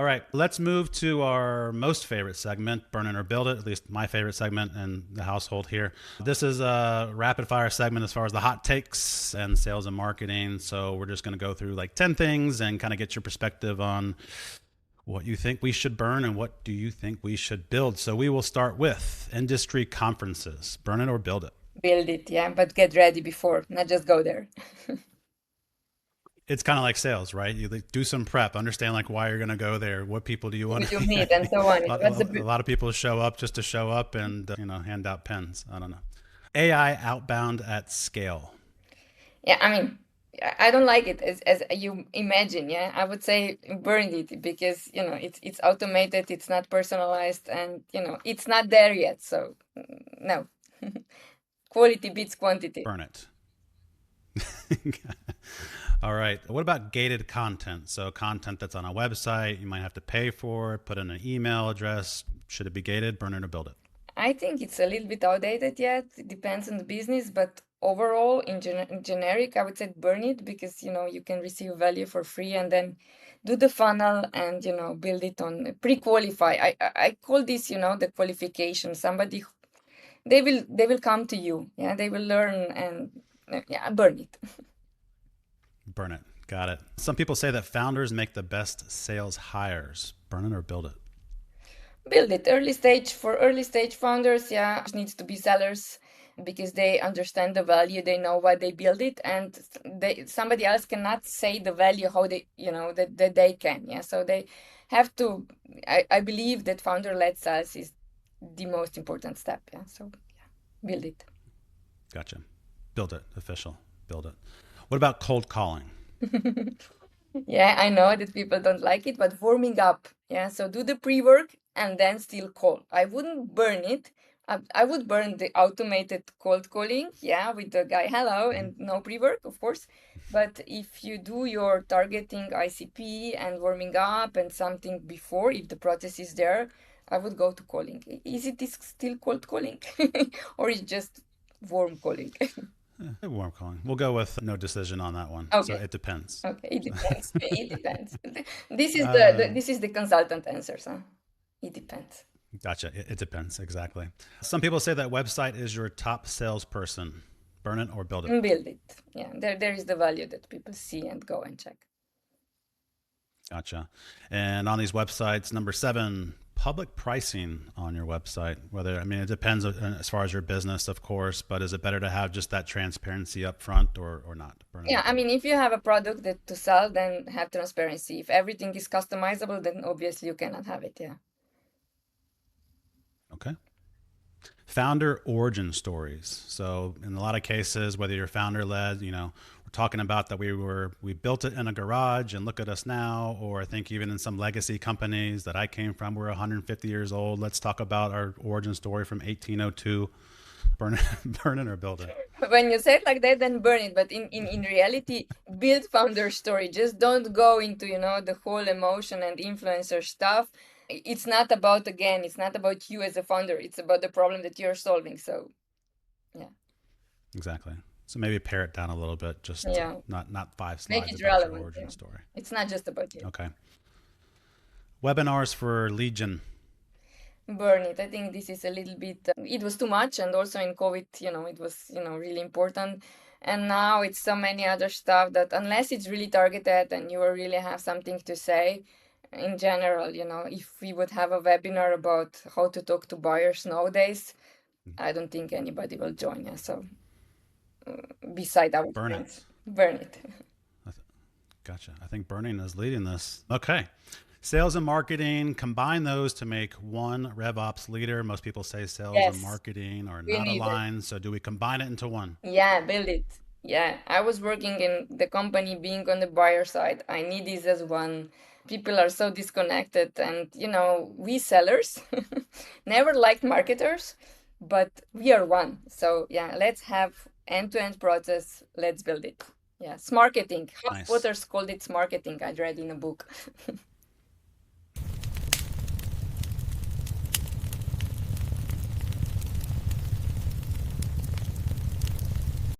All right, let's move to our most favorite segment, Burn It or Build It, at least my favorite segment in the household here. This is a rapid fire segment as far as the hot takes and sales and marketing. So we're just going to go through like 10 things and kind of get your perspective on what you think we should burn and what do you think we should build. So we will start with industry conferences, burn it or build it. Build it, yeah, but get ready before, not just go there. It's kind of like sales, right? You like, do some prep, understand like why you're going to go there. What people do you Who want you to, meet and so on. What's the a lot of people show up just to show up and, hand out pens. I don't know. AI outbound at scale. Yeah, I mean, I don't like it as you imagine, yeah. I would say burn it because, it's automated, it's not personalized, and it's not there yet. So no. Quality beats quantity. Burn it. All right. What about gated content? So content that's on a website, you might have to pay for it, put in an email address. Should it be gated, burn it or build it? I think it's a little bit outdated yet. It depends on the business, but overall, in generic, I would say burn it because you can receive value for free and then do the funnel and build it on pre-qualify. I call this the qualification. Somebody they will come to you. Yeah, they will learn and yeah, burn it. Burn it. Got it. Some people say that founders make the best sales hires. Burn it or build it? Build it early stage for early stage founders. Yeah, it needs to be sellers because they understand the value, they know why they build it, and somebody else cannot say the value how they that they can. Yeah, so they have to. I believe that founder led sales is the most important step. Yeah, so yeah, build it. Gotcha. Build it. Official. Build it. What about cold calling? Yeah, I know that people don't like it, but warming up. Yeah, so do the pre-work and then still call. I wouldn't burn it. I would burn the automated cold calling, yeah, with the guy hello Mhm. and no pre-work, of course. But if you do your targeting ICP and warming up and something before, if the process is there, I would go to calling. Is it still cold calling or is just warm calling? Warm calling. We'll go with no decision on that one. So Okay. it depends. Okay, it depends. It depends. This is the Um, this is the consultant answers, huh? It depends. Gotcha. It depends. Exactly. Some people say that website is your top salesperson. Burn it or build it. Build it. Yeah, there is the value that people see and go and check. Gotcha. And on these websites, number 7, public pricing on your website. Whether, I mean, it depends as far as your business, of course, but is it better to have just that transparency up front or not? Burn it or Yeah, I build it. mean, if you have a product that to sell, then have transparency. If everything is customizable, then obviously you cannot have it. Yeah. Okay. Founder origin stories. So in a lot of cases, whether you're founder led, we're talking about that we built it in a garage and look at us now, or I think even in some legacy companies that I came from, we're 150 years old. Let's talk about our origin story from 1802. Burn it, burn it or build it. When you say it like that, then burn it. But in reality, build founder story. Just don't go into, the whole emotion and influencer stuff. It's not about, again, it's not about you as a founder. It's about the problem that you're solving. So, yeah. Exactly. So maybe pare it down a little bit, just Yeah. not 5 Make slides it about your relevant. origin Yeah. story. It's not just about you. Okay. Webinars for lead gen. Burn it. I think this is a little bit, it was too much. And also in COVID, it was, really important. And now it's so many other stuff that unless it's really targeted and you really have something to say, in general, if we would have a webinar about how to talk to buyers nowadays, I don't think anybody will join us. So, beside our Burn friends, it. burn it. Gotcha. I think burning is leading this. Okay. Sales and marketing, combine those to make one RevOps leader. Most people say sales and Yes, marketing are we not need it. aligned. So do we combine it into one? Yeah, build it. Yeah, I was working in the company being on the buyer side. I need this as one. People are so disconnected, and we sellers never liked marketers, but we are one. So yeah, let's have end-to-end process. Let's build it. Yeah, marketing. Nice. HubSpotters called it marketing. I read in a book.